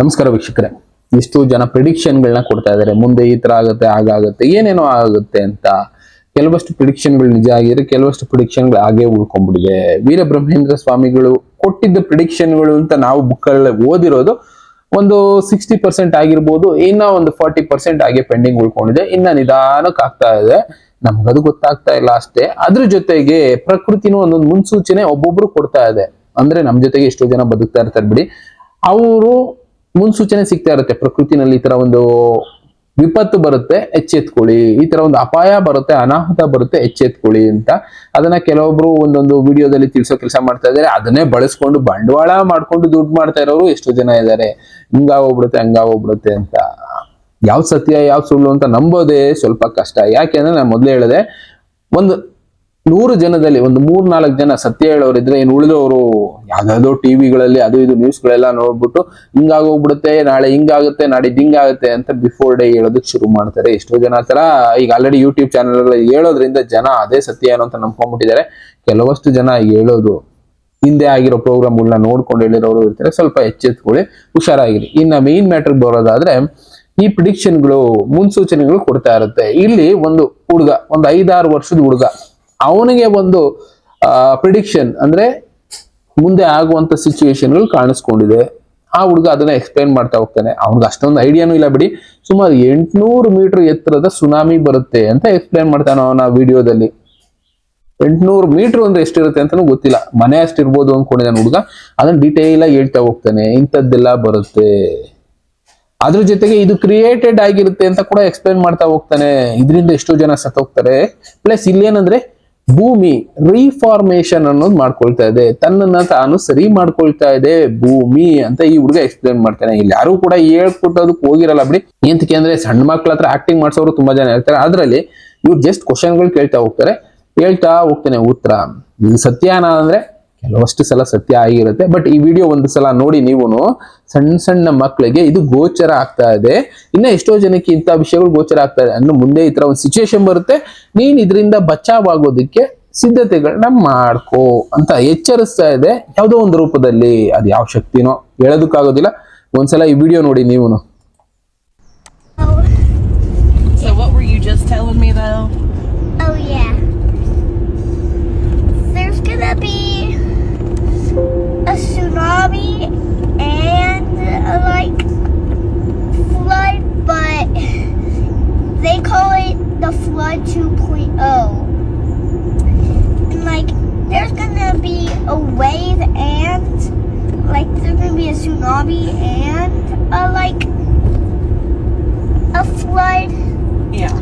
ನಮಸ್ಕಾರ ವೀಕ್ಷಕರೇ. ಇಷ್ಟು ಜನ ಪ್ರಿಡಿಕ್ಷನ್ಗಳನ್ನ ಕೊಡ್ತಾ ಇದ್ದಾರೆ, ಮುಂದೆ ಈ ತರ ಆಗುತ್ತೆ ಆಗುತ್ತೆ ಏನೇನೋ ಆಗುತ್ತೆ ಅಂತ. ಕೆಲವಷ್ಟು ಪ್ರಿಡಿಕ್ಷನ್ಗಳು ನಿಜ ಆಗಿದ್ರೆ ಕೆಲವಷ್ಟು ಪ್ರಿಡಿಕ್ಷನ್ಗಳು ಹಾಗೆ ಉಳ್ಕೊಂಡ್ಬಿಟ್ಟಿದೆ. ವೀರಬ್ರಹ್ಮೇಂದ್ರ ಸ್ವಾಮಿಗಳು ಕೊಟ್ಟಿದ್ದ ಪ್ರಿಡಿಕ್ಷನ್ಗಳು ಅಂತ ನಾವು ಬುಕ್ಗಳಲ್ಲಿ ಓದಿರೋದು ಒಂದು 60% ಆಗಿರ್ಬೋದು, ಇನ್ನ ಒಂದು 40% ಹಾಗೆ ಪೆಂಡಿಂಗ್ ಉಳ್ಕೊಂಡಿದೆ. ಇನ್ನ ನಿಧಾನಕ್ಕೆ ಆಗ್ತಾ ಇದೆ, ನಮ್ಗದು ಗೊತ್ತಾಗ್ತಾ ಇಲ್ಲ ಅಷ್ಟೇ. ಅದ್ರ ಜೊತೆಗೆ ಪ್ರಕೃತಿನೂ ಒಂದೊಂದು ಮುನ್ಸೂಚನೆ ಒಬ್ಬೊಬ್ರು ಕೊಡ್ತಾ ಇದೆ. ಅಂದ್ರೆ ನಮ್ ಜೊತೆಗೆ ಎಷ್ಟೋ ಜನ ಬದುಕ್ತಾ ಇರ್ತಾರೆ ಬಿಡಿ, ಅವರು ಮುನ್ಸೂಚನೆ ಸಿಗ್ತಾ ಇರುತ್ತೆ. ಪ್ರಕೃತಿನಲ್ಲಿ ಈ ತರ ಒಂದು ವಿಪತ್ತು ಬರುತ್ತೆ, ಎಚ್ಚೆತ್ಕೊಳ್ಳಿ, ಈ ತರ ಒಂದು ಅಪಾಯ ಬರುತ್ತೆ, ಅನಾಹುತ ಬರುತ್ತೆ, ಎಚ್ಚೆತ್ಕೊಳ್ಳಿ ಅಂತ. ಅದನ್ನ ಕೆಲವೊಬ್ರು ಒಂದೊಂದು ವಿಡಿಯೋದಲ್ಲಿ ತಿಳಿಸೋ ಕೆಲಸ ಮಾಡ್ತಾ ಇದ್ದಾರೆ. ಅದನ್ನೇ ಬಳಸ್ಕೊಂಡು ಬಂಡವಾಳ ಮಾಡ್ಕೊಂಡು ದುಡ್ಡು ಮಾಡ್ತಾ ಇರೋರು ಎಷ್ಟೋ ಜನ ಇದ್ದಾರೆ. ಹಂಗಾಗೋಗ್ಬಿಡುತ್ತೆ ಅಂತ. ಯಾವ ಸತ್ಯ ಯಾವ ಸುಳ್ಳು ಅಂತ ನಂಬೋದೇ ಸ್ವಲ್ಪ ಕಷ್ಟ. ಯಾಕೆಂದ್ರೆ ನಾನು ಮೊದಲೇ ಹೇಳಿದೆ, ಒಂದು 100 ಜನದಲ್ಲಿ ಒಂದು 3-4 ಜನ ಸತ್ಯ ಹೇಳೋರಿದ್ರೆ ಇನ್ನು ಉಳಿದವರು ಯಾವ್ದಾವ್ದೋ ಟಿವಿಗಳಲ್ಲಿ ಅದು ಇದು ನ್ಯೂಸ್ಗಳೆಲ್ಲ ನೋಡ್ಬಿಟ್ಟು ಹಿಂಗಾಗೋಗ್ಬಿಡುತ್ತೆ, ನಾಳೆ ಹಿಂಗಾಗುತ್ತೆ, ನಾಡಿದ್ದು ಹಿಂಗಾಗುತ್ತೆ ಅಂತ ಬಿಫೋರ್ ಡೇ ಹೇಳೋದಕ್ಕೆ ಶುರು ಮಾಡ್ತಾರೆ. ಎಷ್ಟೋ ಜನ ತರ ಈಗ ಆಲ್ರೆಡಿ ಯೂಟ್ಯೂಬ್ ಚಾನೆಲ್ ಹೇಳೋದ್ರಿಂದ ಜನ ಅದೇ ಸತ್ಯ ಏನೋ ಅಂತ ನಂಬ್ಕೊಂಡ್ಬಿಟ್ಟಿದ್ದಾರೆ. ಕೆಲವಷ್ಟು ಜನ ಹೇಳೋದು ಹಿಂದೆ ಆಗಿರೋ ಪ್ರೋಗ್ರಾಮ್ಗಳನ್ನ ನೋಡ್ಕೊಂಡು ಹೇಳಿರೋರು ಇರ್ತಾರೆ. ಸ್ವಲ್ಪ ಎಚ್ಚೆತ್ಕೊಳ್ಳಿ, ಹುಷಾರಾಗಿರಿ. ಇನ್ನ ಮೇನ್ ಮ್ಯಾಟರ್ ಬರೋದಾದ್ರೆ, ಈ ಪ್ರಿಡಿಕ್ಷನ್ಗಳು ಮುನ್ಸೂಚನೆಗಳು ಕೊಡ್ತಾ ಇರುತ್ತೆ. ಇಲ್ಲಿ ಒಂದು ಹುಡುಗ, ಒಂದು 5-6 ವರ್ಷದ ಹುಡುಗ, ಅವನಿಗೆ ಒಂದು ಪ್ರಿಡಿಕ್ಷನ್ ಅಂದ್ರೆ ಮುಂದೆ ಆಗುವಂತ ಸಿಚುವೇಶನ್ಗಳು ಕಾಣಿಸ್ಕೊಂಡಿದೆ. ಆ ಹುಡುಗ ಅದನ್ನ ಎಕ್ಸ್ಪ್ಲೈನ್ ಮಾಡ್ತಾ ಹೋಗ್ತಾನೆ. ಅವ್ನಿಗೆ ಅಷ್ಟೊಂದು ಐಡಿಯಾನು ಇಲ್ಲ ಬಿಡಿ. ಸುಮಾರು 800 ಮೀಟರ್ ಎತ್ತರದ ಸುನಾಮಿ ಬರುತ್ತೆ ಅಂತ ಎಕ್ಸ್ಪ್ಲೈನ್ ಮಾಡ್ತಾನೆ ಅವನ ವಿಡಿಯೋದಲ್ಲಿ. 800 ಮೀಟರ್ ಅಂದ್ರೆ ಎಷ್ಟಿರುತ್ತೆ ಅಂತಾನು ಗೊತ್ತಿಲ್ಲ, ಮನೆ ಅಷ್ಟಿರ್ಬೋದು ಅನ್ಕೊಂಡಿದ್ದಾನೆ ಹುಡುಗ. ಅದನ್ನ ಡೀಟೇಲ್ ಆಗಿ ಹೇಳ್ತಾ ಹೋಗ್ತಾನೆ, ಇಂಥದ್ದೆಲ್ಲ ಬರುತ್ತೆ. ಅದ್ರ ಜೊತೆಗೆ ಇದು ಕ್ರಿಯೇಟೆಡ್ ಆಗಿರುತ್ತೆ ಅಂತ ಕೂಡ ಎಕ್ಸ್ಪ್ಲೈನ್ ಮಾಡ್ತಾ ಹೋಗ್ತಾನೆ. ಇದರಿಂದ ಎಷ್ಟೋ ಜನ ಸತ್ತೋಗ್ತಾರೆ. ಪ್ಲಸ್ ಇಲ್ಲೇನಂದ್ರೆ ಭೂಮಿ ರೀಫಾರ್ಮೇಶನ್ ಅನ್ನೋದು ಮಾಡ್ಕೊಳ್ತಾ ಇದೆ, ತನ್ನನ್ನ ತಾನು ಸರಿ ಮಾಡ್ಕೊಳ್ತಾ ಇದೆ ಭೂಮಿ ಅಂತ ಈ ಹುಡುಗ ಎಕ್ಸ್ಪ್ಲೈನ್ ಮಾಡ್ತಾನೆ. ಇಲ್ಲಿ ಯಾರು ಕೂಡ ಹೇಳ್ಕೊಟ್ಟೋದಕ್ಕೆ ಹೋಗಿರಲ್ಲ ಬಿಡಿ. ಎಂತಕ್ಕೆ ಅಂದ್ರೆ ಸಣ್ಣ ಮಕ್ಳ ಹತ್ರ ಆಕ್ಟಿಂಗ್ ಮಾಡ್ಸೋರು ತುಂಬಾ ಜನ ಇರ್ತಾರೆ. ಅದ್ರಲ್ಲಿ ಇವ್ರು ಜಸ್ಟ್ ಕ್ವಶನ್ಗಳು ಹೇಳ್ತಾ ಹೋಗ್ತಾನೆ ಉತ್ತರ. ಇದು ಸತ್ಯನ ಅಂದ್ರೆ ಕೆಲವಷ್ಟು ಸಲ ಸತ್ಯ ಆಗಿರುತ್ತೆ. ಬಟ್ ಈ ವಿಡಿಯೋ ಒಂದು ಸಲ ನೋಡಿ ನೀವು, ಸಣ್ಣ ಮಕ್ಕಳಿಗೆ ಇದು ಗೋಚರ ಆಗ್ತಾ ಇದೆ. ಇನ್ನ ಎಷ್ಟೋ ಜನಕ್ಕೆ ಇಂಥ ವಿಷಯಗಳು ಗೋಚರ ಆಗ್ತಾ ಇದೆ. ಅನ್ನು ಮುಂದೆ ಈ ತರ ಒಂದು ಸಿಚುವೇಶನ್ ಬರುತ್ತೆ, ನೀನ್ ಇದರಿಂದ ಬಚಾವಾಗೋದಕ್ಕೆ ಸಿದ್ಧತೆಗಳನ್ನ ಮಾಡ್ಕೋ ಅಂತ ಎಚ್ಚರಿಸ್ತಾ ಇದೆ ಯಾವುದೋ ಒಂದು ರೂಪದಲ್ಲಿ. ಅದು ಯಾವ ಶಕ್ತಿನೋ ಹೇಳೋದಕ್ಕಾಗೋದಿಲ್ಲ. ಒಂದ್ಸಲ ಈ ವಿಡಿಯೋ ನೋಡಿ ನೀವು. So what were you just telling me though? Oh yeah. There's gonna be a tsunami and like flood, but they call it the flood 2.0. And like there's gonna be a wave and like there's gonna be a tsunami and like a flood. Yeah.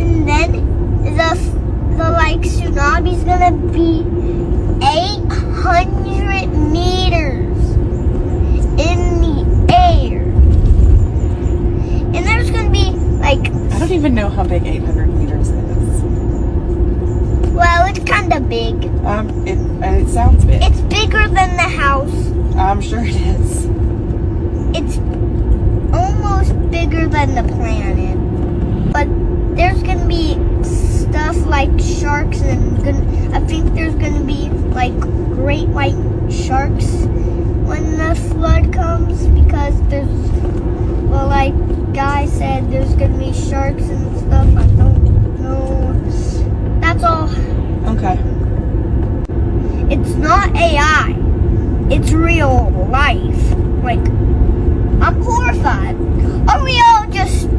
And then the like tsunami's gonna be 800 meters in the air. And there's gonna be like, I don't even know how big 800 meters is. well, it's kind of big. It sounds big. It's bigger than the house. I'm sure it is. It's almost bigger than the planet. But there's gonna be stuff like sharks and I think there's gonna be like great white sharks when the flood comes, because there's, well, like Guy said, there's gonna be sharks and stuff. I don't know. That's all. Okay. It's not AI. It's real life. Like, I'm horrified. Are we all just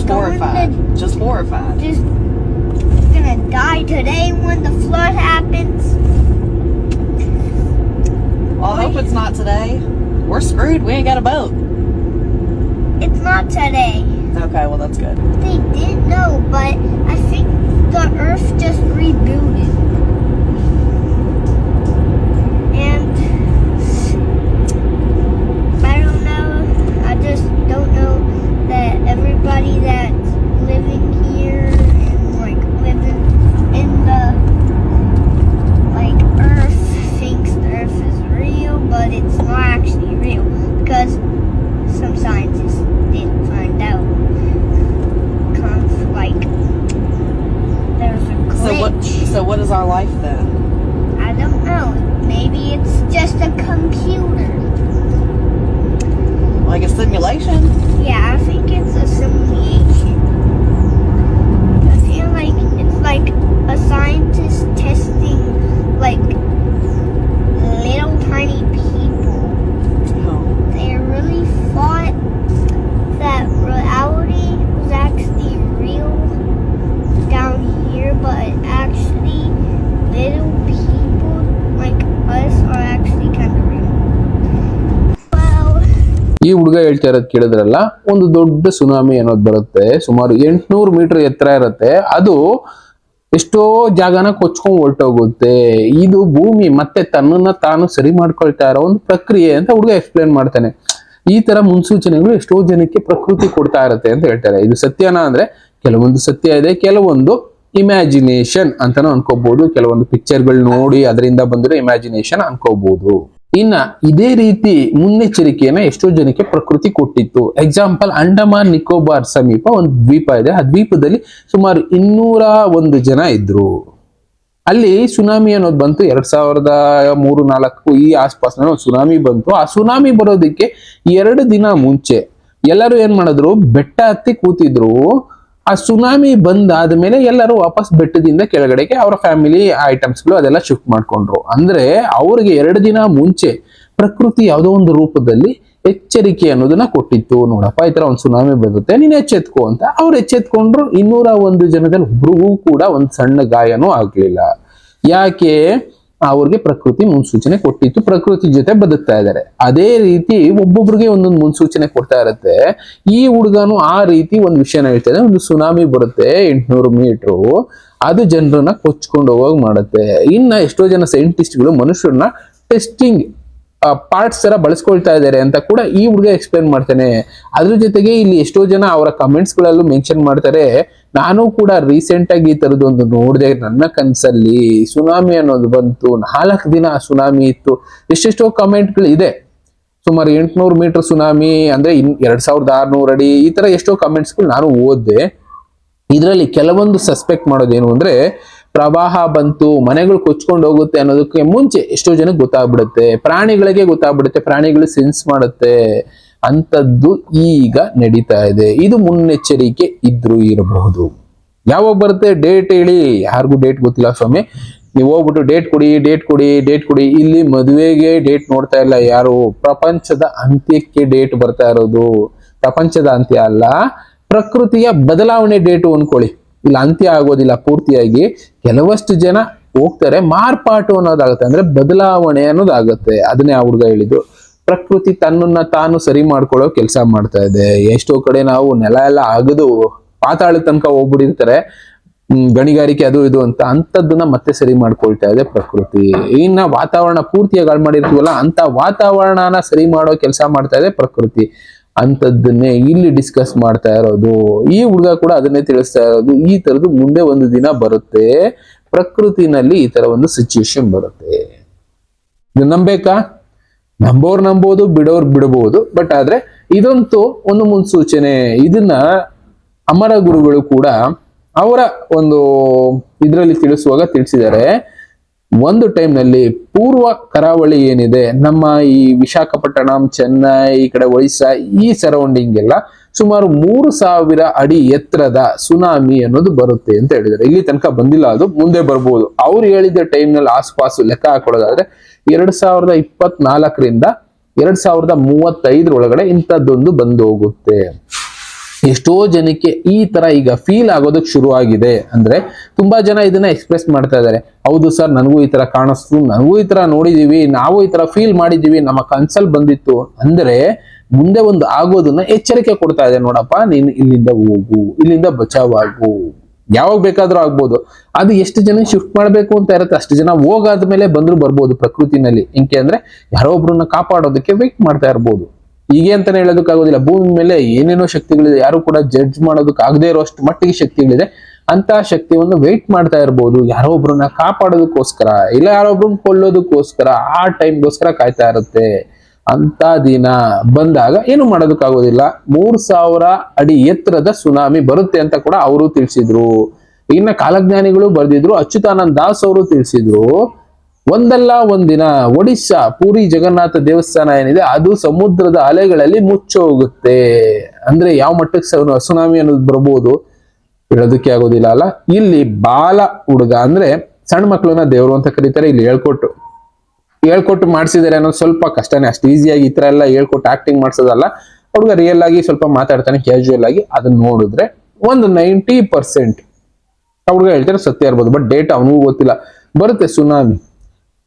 horrified? Just horrified. Just gonna die today when the flood happens? Well, I hope it's not today. We're screwed. We ain't got a boat. It's not today. Okay, well that's good. They did know, but I think the earth just rebooted. And I don't know. I just don't know that everybody that's living here and like living in the like earth thinks the earth is real, but it's not actually real, because some scientists didn't find out. Like there's a glitch. So what is our life then? I don't know. Maybe it's just a computer. ಹೇಳ್ತಾ ಇರೋದು ಕೇಳಿದ್ರಲ್ಲ, ಒಂದು ದೊಡ್ಡ tsunami ಅನ್ನೋದು ಬರುತ್ತೆ, ಸುಮಾರು 800 metre ಎತ್ತರ ಇರುತ್ತೆ. ಅದು ಎಷ್ಟೋ ಜಾಗನ ಕೊಚ್ಕೊಂಡ್ ಹೊರಟೋಗುತ್ತೆ. ಇದು ಭೂಮಿ ಮತ್ತೆ ತನ್ನನ್ನ ತಾನು ಸರಿ ಮಾಡ್ಕೊಳ್ತಾ ಇರೋ ಒಂದು ಪ್ರಕ್ರಿಯೆ ಅಂತ ಹುಡುಗ ಎಕ್ಸ್ಪ್ಲೇನ್ ಮಾಡ್ತಾನೆ. ಈ ತರ ಮುನ್ಸೂಚನೆಗಳು ಎಷ್ಟೋ ಜನಕ್ಕೆ ಪ್ರಕೃತಿ ಕೊಡ್ತಾ ಇರುತ್ತೆ ಅಂತ ಹೇಳ್ತಾರೆ. ಇದು ಸತ್ಯನಾ ಅಂದ್ರೆ ಕೆಲವೊಂದು ಸತ್ಯ ಇದೆ, ಕೆಲವೊಂದು ಇಮ್ಯಾಜಿನೇಷನ್ ಅಂತಾನು ಅನ್ಕೋಬಹುದು. ಕೆಲವೊಂದು ಪಿಕ್ಚರ್ಗಳು ನೋಡಿ ಅದರಿಂದ ಬಂದಿರೋ ಇಮ್ಯಾಜಿನೇಷನ್ ಅನ್ಕೋಬಹುದು. ಇನ್ನ ಇದೇ ರೀತಿ ಮುನ್ನೆಚ್ಚರಿಕೆಯನ್ನ ಎಷ್ಟೋ ಜನಕ್ಕೆ ಪ್ರಕೃತಿ ಕೊಟ್ಟಿತ್ತು. ಎಕ್ಸಾಂಪಲ್, ಅಂಡಮಾನ್ ನಿಕೋಬಾರ್ ಸಮೀಪ ಒಂದು ದ್ವೀಪ ಇದೆ. ಆ ದ್ವೀಪದಲ್ಲಿ ಸುಮಾರು 201 ಜನ ಇದ್ರು. ಅಲ್ಲಿ ಸುನಾಮಿ ಅನ್ನೋದು ಬಂತು 2003-4 ಈ ಆಸ್ಪಾಸ್ನಲ್ಲಿ ಒಂದು ಸುನಾಮಿ ಬಂತು. ಆ ಸುನಾಮಿ ಬರೋದಕ್ಕೆ 2 ದಿನ ಮುಂಚೆ ಎಲ್ಲರೂ ಏನ್ ಮಾಡಿದ್ರು, ಬೆಟ್ಟ ಹತ್ತಿ ಕೂತಿದ್ರು. ಆ ಸುನಾಮಿ ಬಂದಾದ್ಮೇಲೆ ಎಲ್ಲರೂ ವಾಪಸ್ ಬೆಟ್ಟದಿಂದ ಕೆಳಗಡೆಗೆ ಅವರ ಫ್ಯಾಮಿಲಿ ಐಟಮ್ಸ್ಗಳು ಅದೆಲ್ಲ ಶಿಫ್ಟ್ ಮಾಡ್ಕೊಂಡ್ರು. ಅಂದ್ರೆ ಅವ್ರಿಗೆ 2 ದಿನ ಮುಂಚೆ ಪ್ರಕೃತಿ ಯಾವುದೋ ಒಂದು ರೂಪದಲ್ಲಿ ಎಚ್ಚರಿಕೆ ಅನ್ನೋದನ್ನ ಕೊಟ್ಟಿತ್ತು. ನೋಡಪ್ಪ, ಈ ತರ ಒಂದು ಸುನಾಮಿ ಬರುತ್ತೆ, ನೀನ್ ಎಚ್ಚೆತ್ಕೋ ಅಂತ. ಅವ್ರು ಎಚ್ಚೆತ್ಕೊಂಡ್ರು. 201 ಜನದಲ್ಲಿ ಒಬ್ರಿಗೂ ಕೂಡ ಒಂದ್ ಸಣ್ಣ ಗಾಯನೂ ಆಗ್ಲಿಲ್ಲ. ಯಾಕೆ? ಅವ್ರಿಗೆ ಪ್ರಕೃತಿ ಮುನ್ಸೂಚನೆ ಕೊಟ್ಟಿತ್ತು, ಪ್ರಕೃತಿ ಜೊತೆ ಬದುಕ್ತಾ ಇದ್ದಾರೆ. ಅದೇ ರೀತಿ ಒಬ್ಬೊಬ್ರಿಗೆ ಒಂದೊಂದು ಮುನ್ಸೂಚನೆ ಕೊಡ್ತಾ ಇರುತ್ತೆ. ಈ ಹುಡುಗನು ಆ ರೀತಿ ಒಂದು ವಿಷಯನ ಹೇಳ್ತಾ ಇದ್ದಾನೆ. ಒಂದು ಸುನಾಮಿ ಬರುತ್ತೆ 800 ಮೀಟರ್, ಅದು ಜನರನ್ನ ಕೊಚ್ಕೊಂಡು ಹೋಗೋಗ್ ಮಾಡುತ್ತೆ. ಇನ್ನ ಎಷ್ಟೋ ಜನ ಸೈಂಟಿಸ್ಟ್ಗಳು ಮನುಷ್ಯರನ್ನ ಟೆಸ್ಟಿಂಗ್ ಪಾರ್ಟ್ಸ್ ತರ ಬಳಸ್ಕೊಳ್ತಾ ಇದ್ದಾರೆ ಅಂತ ಕೂಡ ಈ ಹುಡುಗ ಎಕ್ಸ್ಪ್ಲೇನ್ ಮಾಡ್ತಾನೆ. ಅದ್ರ ಜೊತೆಗೆ ಇಲ್ಲಿ ಎಷ್ಟೋ ಜನ ಅವರ ಕಮೆಂಟ್ಸ್ ಗಳಲ್ಲೂ ಮೆನ್ಷನ್ ಮಾಡ್ತಾರೆ, ನಾನು ಕೂಡ ರೀಸೆಂಟ್ ಆಗಿ ಈ ತರದೊಂದು ನೋಡಿದೆ, ನನ್ನ ಕನ್ಸಲ್ಲಿ ಸುನಾಮಿ ಅನ್ನೋದು ಬಂತು, 4 ದಿನ ಸುನಾಮಿ ಇತ್ತು. ಎಷ್ಟೆಷ್ಟೋ ಕಮೆಂಟ್ಗಳು ಇದೆ. ಸುಮಾರು 800 ಮೀಟರ್ ಸುನಾಮಿ ಅಂದ್ರೆ 2600 ಅಡಿ, ಈ ತರ ಎಷ್ಟೋ ಕಮೆಂಟ್ಸ್ಗಳು ನಾನು ಓದಿದೆ. ಇದರಲ್ಲಿ ಕೆಲವೊಂದು ಸಸ್ಪೆಕ್ಟ್ ಮಾಡೋದೇನು ಅಂದ್ರೆ, ಪ್ರವಾಹ ಬಂತು, ಮನೆಗಳು ಕೊಚ್ಕೊಂಡು ಹೋಗುತ್ತೆ ಅನ್ನೋದಕ್ಕೆ ಮುಂಚೆ ಎಷ್ಟೋ ಜನಕ್ಕೆ ಗೊತ್ತಾಗ್ಬಿಡುತ್ತೆ, ಪ್ರಾಣಿಗಳಿಗೆ ಗೊತ್ತಾಗ್ಬಿಡುತ್ತೆ, ಪ್ರಾಣಿಗಳು ಸೆನ್ಸ್ ಮಾಡುತ್ತೆ. ಅಂತದ್ದು ಈಗ ನಡೀತಾ ಇದೆ. ಇದು ಮುನ್ನೆಚ್ಚರಿಕೆ ಇದ್ರೂ ಇರಬಹುದು. ಯಾವಾಗ ಬರುತ್ತೆ ಡೇಟ್ ಹೇಳಿ? ಯಾರಿಗೂ ಡೇಟ್ ಗೊತ್ತಿಲ್ಲ ಸ್ವಾಮಿ. ನೀವು ಹೋಗ್ಬಿಟ್ಟು ಡೇಟ್ ಕೊಡಿ. ಇಲ್ಲಿ ಮದುವೆಗೆ ಡೇಟ್ ನೋಡ್ತಾ ಇಲ್ಲ ಯಾರು. ಪ್ರಪಂಚದ ಅಂತ್ಯಕ್ಕೆ ಡೇಟ್ ಬರ್ತಾ ಇರೋದು. ಪ್ರಪಂಚದ ಅಂತ್ಯ ಅಲ್ಲ, ಪ್ರಕೃತಿಯ ಬದಲಾವಣೆ ಡೇಟು ಅನ್ಕೊಳ್ಳಿ. ಇಲ್ಲಿ ಅಂತ್ಯ ಆಗೋದಿಲ್ಲ ಪೂರ್ತಿಯಾಗಿ. ಕೆಲವಷ್ಟು ಜನ ಹೋಗ್ತಾರೆ, ಮಾರ್ಪಾಟು ಅನ್ನೋದಾಗುತ್ತೆ, ಅಂದ್ರೆ ಬದಲಾವಣೆ ಅನ್ನೋದಾಗುತ್ತೆ. ಅದನ್ನೇ ಆ ಹುಡುಗ ಹೇಳಿದ್ದು. ಪ್ರಕೃತಿ ತನ್ನನ್ನ ತಾನು ಸರಿ ಮಾಡ್ಕೊಳ್ಳೋ ಕೆಲಸ ಮಾಡ್ತಾ ಇದೆ. ಎಷ್ಟೋ ಕಡೆ ನಾವು ನೆಲ ಎಲ್ಲ ಅಗದು ಪಾತಾಳ ತನಕ ಹೋಗ್ಬಿಟ್ಟಿರ್ತಾರೆ, ಗಣಿಗಾರಿಕೆ ಅದು ಇದು ಅಂತ. ಅಂತದನ್ನ ಮತ್ತೆ ಸರಿ ಮಾಡ್ಕೊಳ್ತಾ ಇದೆ ಪ್ರಕೃತಿ. ಇನ್ನ ವಾತಾವರಣ ಪೂರ್ತಿಯಾಗಿ ಹಾಳು ಮಾಡಿರ್ತೀವಲ್ಲ, ಅಂತ ವಾತಾವರಣನ ಸರಿ ಮಾಡೋ ಕೆಲಸ ಮಾಡ್ತಾ ಇದೆ ಪ್ರಕೃತಿ. ಅಂತದನ್ನೇ ಇಲ್ಲಿ ಡಿಸ್ಕಸ್ ಮಾಡ್ತಾ ಇರೋದು. ಈ ಹುಡುಗ ಕೂಡ ಅದನ್ನೇ ತಿಳಿಸ್ತಾ ಇರೋದು. ಈ ತರದ್ದು ಮುಂದೆ ಒಂದು ದಿನ ಬರುತ್ತೆ, ಪ್ರಕೃತಿನಲ್ಲಿ ಈ ತರ ಒಂದು ಸಿಚುಯೇಷನ್ ಬರುತ್ತೆ. ಇದು ನಂಬೇಕಾ? ನಂಬೋರ್ ನಂಬೋದು, ಬಿಡೋರ್ ಬಿಡಬಹುದು. ಬಟ್ ಆದ್ರೆ ಇದಂತೂ ಒಂದು ಮುನ್ಸೂಚನೆ. ಇದನ್ನ ಅಮರ ಗುರುಗಳು ಕೂಡ ಅವರ ಒಂದು ಇದರಲ್ಲಿ ತಿಳಿಸುವಾಗ ತಿಳಿಸಿದ್ದಾರೆ. ಒಂದು ಟೈಮ್ ನಲ್ಲಿ ಪೂರ್ವ ಕರಾವಳಿ ಏನಿದೆ, ನಮ್ಮ ಈ ವಿಶಾಖಪಟ್ಟಣಂ, ಚೆನ್ನೈ, ಈ ಕಡೆ ಒಡಿಶಾ, ಈ ಸರೌಂಡಿಂಗ್ ಎಲ್ಲ ಸುಮಾರು 3000 ಅಡಿ ಎತ್ತರದ ಸುನಾಮಿ ಅನ್ನೋದು ಬರುತ್ತೆ ಅಂತ ಹೇಳಿದ್ದಾರೆ. ಇಲ್ಲಿ ತನಕ ಬಂದಿಲ್ಲ, ಅದು ಮುಂದೆ ಬರ್ಬೋದು. ಅವ್ರು ಹೇಳಿದ ಟೈಮ್ ನಲ್ಲಿ ಆಸ್ಪಾಸು ಲೆಕ್ಕ ಹಾಕೊಳ್ಳೋದಾದ್ರೆ 2024ರಿಂದ 2035 ಒಳಗಡೆ ಇಂಥದ್ದೊಂದು ಬಂದು ಹೋಗುತ್ತೆ. ಎಷ್ಟೋ ಜನಕ್ಕೆ ಈ ತರ ಈಗ ಫೀಲ್ ಆಗೋದಕ್ಕೆ ಶುರು ಆಗಿದೆ. ಅಂದ್ರೆ ತುಂಬಾ ಜನ ಇದನ್ನ ಎಕ್ಸ್ಪ್ರೆಸ್ ಮಾಡ್ತಾ ಇದ್ದಾರೆ. ಹೌದು ಸರ್, ನನಗೂ ಈ ತರ ಕಾಣಿಸ್ತು, ನನಗೂ ಈ ತರ ನೋಡಿದೀವಿ, ನಾವು ಈ ತರ ಫೀಲ್ ಮಾಡಿದೀವಿ, ನಮ್ಮ ಕನ್ಸಲ್ ಬಂದಿತ್ತು. ಅಂದ್ರೆ ಮುಂದೆ ಒಂದು ಆಗೋದನ್ನ ಎಚ್ಚರಿಕೆ ಕೊಡ್ತಾ ಇದೆ. ನೋಡಪ್ಪ, ನೀನು ಇಲ್ಲಿಂದ ಹೋಗು, ಇಲ್ಲಿಂದ ಬಚಾವಾಗು, ಯಾವಾಗ ಬೇಕಾದ್ರೂ ಆಗ್ಬೋದು. ಅದು ಎಷ್ಟು ಜನ ಶಿಫ್ಟ್ ಮಾಡ್ಬೇಕು ಅಂತ ಇರುತ್ತೆ, ಅಷ್ಟು ಜನ ಹೋಗಾದ್ಮೇಲೆ ಬಂದ್ರು ಬರ್ಬೋದು ಪ್ರಕೃತಿನಲ್ಲಿ. ಇಂಕೆ ಅಂದ್ರೆ ಯಾರೋ ಒಬ್ರನ್ನ ಕಾಪಾಡೋದಕ್ಕೆ ವೇಟ್ ಮಾಡ್ತಾ ಇರ್ಬೋದು. ಹೀಗೆ ಅಂತಾನೆ ಹೇಳೋದಕ್ಕಾಗೋದಿಲ್ಲ. ಭೂಮಿ ಮೇಲೆ ಏನೇನೋ ಶಕ್ತಿಗಳಿದೆ, ಯಾರು ಕೂಡ ಜಡ್ಜ್ ಮಾಡೋದಕ್ಕೆ ಆಗದೆ ಇರೋಷ್ಟು ಮಟ್ಟಿಗೆ ಶಕ್ತಿಗಳಿದೆ. ಅಂತ ಶಕ್ತಿಯನ್ನು ವೇಟ್ ಮಾಡ್ತಾ ಇರ್ಬೋದು, ಯಾರೋ ಒಬ್ರನ್ನ ಕಾಪಾಡೋದಕ್ಕೋಸ್ಕರ, ಇಲ್ಲ ಯಾರೋ ಒಬ್ರನ್ನ ಕೊಲ್ಲೋದಕ್ಕೋಸ್ಕರ, ಆ ಟೈಮ್ಗೋಸ್ಕರ ಕಾಯ್ತಾ ಇರುತ್ತೆ. ಅಂತ ದಿನ ಬಂದಾಗ ಏನು ಮಾಡೋದಕ್ಕಾಗೋದಿಲ್ಲ. 3000 ಅಡಿ ಎತ್ತರದ ಸುನಾಮಿ ಬರುತ್ತೆ ಅಂತ ಕೂಡ ಅವರು ತಿಳಿಸಿದ್ರು. ಇನ್ನ ಕಾಲಜ್ಞಾನಿಗಳು ಬರೆದಿದ್ರು, ಅಚ್ಯುತಾನಂದ ದಾಸ್ ಅವರು ತಿಳಿಸಿದ್ರು. ಒಂದಲ್ಲ ಒಂದಿನ ಒಡಿಶಾ ಪೂರಿ ಜಗನ್ನಾಥ ದೇವಸ್ಥಾನ ಏನಿದೆ, ಅದು ಸಮುದ್ರದ ಅಲೆಗಳಲ್ಲಿ ಮುಚ್ಚೋಗುತ್ತೆ. ಅಂದ್ರೆ ಯಾವ ಮಟ್ಟಕ್ಕೆ ಸುನಾಮಿ ಅನ್ನೋದು ಬರ್ಬೋದು ಹೇಳೋದಕ್ಕೆ ಆಗೋದಿಲ್ಲ ಅಲ್ಲ. ಇಲ್ಲಿ ಬಾಲ ಹುಡುಗ ಅಂದ್ರೆ ಸಣ್ಣ ಮಕ್ಕಳನ್ನ ದೇವರು ಅಂತ ಕರೀತಾರೆ. ಇಲ್ಲಿ ಹೇಳ್ಕೊಟ್ಟು ಮಾಡಿಸಿದಾರೆ ಅನ್ನೋದು ಸ್ವಲ್ಪ ಕಷ್ಟನೇ. ಅಷ್ಟು ಈಸಿಯಾಗಿ ಈ ತರ ಎಲ್ಲ ಹೇಳ್ಕೊಟ್ಟು ಆಕ್ಟಿಂಗ್ ಮಾಡ್ಸೋದಲ್ಲ. ಹುಡುಗ ರಿಯಲ್ ಆಗಿ ಸ್ವಲ್ಪ ಮಾತಾಡ್ತಾನೆ, ಕ್ಯಾಶುಯಲ್ ಆಗಿ. ಅದನ್ನ ನೋಡಿದ್ರೆ ಒಂದು 90% ಹುಡುಗ ಹೇಳ್ತಾರೆ ಸತ್ಯ ಇರ್ಬೋದು. ಬಟ್ ಡೇಟ್ ಅವನಿಗೂ ಗೊತ್ತಿಲ್ಲ. ಬರುತ್ತೆ ಸುನಾಮಿ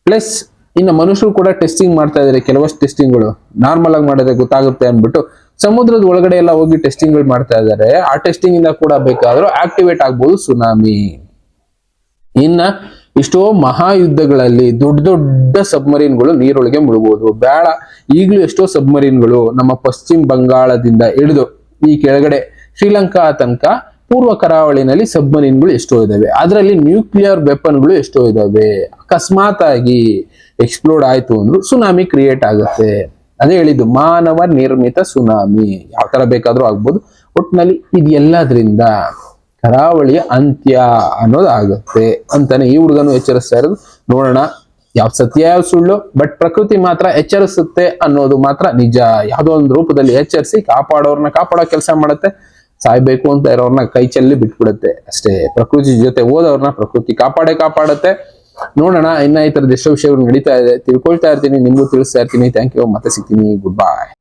ಪ್ಲಸ್ ಇನ್ನು ಮನುಷ್ಯರು ಕೂಡ ಟೆಸ್ಟಿಂಗ್ ಮಾಡ್ತಾ ಇದಾರೆ. ಕೆಲವಷ್ಟು ಟೆಸ್ಟಿಂಗ್ಗಳು ನಾರ್ಮಲ್ ಆಗಿ ಮಾಡಿದ್ರೆ ಗೊತ್ತಾಗುತ್ತೆ ಅಂದ್ಬಿಟ್ಟು ಸಮುದ್ರದ ಒಳಗಡೆ ಎಲ್ಲ ಹೋಗಿ ಟೆಸ್ಟಿಂಗ್ಗಳು ಮಾಡ್ತಾ ಇದಾರೆ. ಆ ಟೆಸ್ಟಿಂಗ್ ಇಂದ ಕೂಡ ಬೇಕಾದ್ರೂ ಆಕ್ಟಿವೇಟ್ ಆಗ್ಬೋದು ಸುನಾಮಿ. ಇನ್ನ ಇಷ್ಟೋ ಮಹಾಯುದ್ಧಗಳಲ್ಲಿ ದೊಡ್ಡ ದೊಡ್ಡ ಸಬ್ಮರೀನ್ಗಳು ನೀರೊಳಗೆ ಮುಳುಗೋದು ಬೇಡ. ಈಗಲೂ ಎಷ್ಟೋ ಸಬ್ಮರೀನ್ಗಳು ನಮ್ಮ ಪಶ್ಚಿಮ ಬಂಗಾಳದಿಂದ ಹಿಡಿದು ಈ ಕೆಳಗಡೆ ಶ್ರೀಲಂಕಾ ತನಕ ಪೂರ್ವ ಕರಾವಳಿನಲ್ಲಿ ಸಬ್ಮರೀನ್ಗಳು ಎಷ್ಟೋ ಇದಾವೆ. ಅದರಲ್ಲಿ ನ್ಯೂಕ್ಲಿಯರ್ ವೆಪನ್ಗಳು ಎಷ್ಟೋ ಇದಾವೆ. ಅಕಸ್ಮಾತ್ ಆಗಿ ಎಕ್ಸ್ಪ್ಲೋಡ್ ಆಯ್ತು ಅಂದ್ರೂ ಸುನಾಮಿ ಕ್ರಿಯೇಟ್ ಆಗುತ್ತೆ. ಅದೇ ಹೇಳಿದ್ದು ಮಾನವ ನಿರ್ಮಿತ ಸುನಾಮಿ ಯಾವ ತರ ಬೇಕಾದ್ರೂ ಆಗ್ಬೋದು. ಒಟ್ಟಿನಲ್ಲಿ ಇದೆಲ್ಲದ್ರಿಂದ ಕರಾವಳಿಯ ಅಂತ್ಯ ಅನ್ನೋದಾಗುತ್ತೆ ಅಂತಾನೆ ಈ ಹುಡುಗನು ಎಚ್ಚರಿಸ್ತಾ ಇರೋದು. ನೋಡೋಣ ಯಾವ ಸತ್ಯ ಯಾವ ಸುಳ್ಳು, ಬಟ್ ಪ್ರಕೃತಿ ಮಾತ್ರ ಎಚ್ಚರಿಸುತ್ತೆ ಅನ್ನೋದು ಮಾತ್ರ ನಿಜ. ಯಾವುದೋ ಒಂದು ರೂಪದಲ್ಲಿ ಎಚ್ಚರಿಸಿ ಕಾಪಾಡೋರ್ನ ಕಾಪಾಡೋ ಕೆಲಸ ಮಾಡುತ್ತೆ. ಸಾಯ್ಬೇಕು ಅಂತ ಇರೋರ್ನ ಕೈ ಚೆಲ್ಲಿ ಬಿಟ್ಬಿಡುತ್ತೆ ಅಷ್ಟೇ. ಪ್ರಕೃತಿ ಜೊತೆ ಹೋದವ್ರನ್ನ ಪ್ರಕೃತಿ ಕಾಪಾಡುತ್ತೆ. ನೋಡೋಣ ಇನ್ನ ಈ ತರದ ಎಷ್ಟೋ ವಿಷಯಗಳು ನಡೀತಾ ಇದೆ, ತಿಳ್ಕೊಳ್ತಾ ಇರ್ತೀನಿ, ನಿಮ್ಗೂ ತಿಳಿಸ್ತಾ ಇರ್ತೀನಿ. ಥ್ಯಾಂಕ್ ಯು, ಮತ್ತೆ ಸಿಗ್ತೀನಿ. Good bye.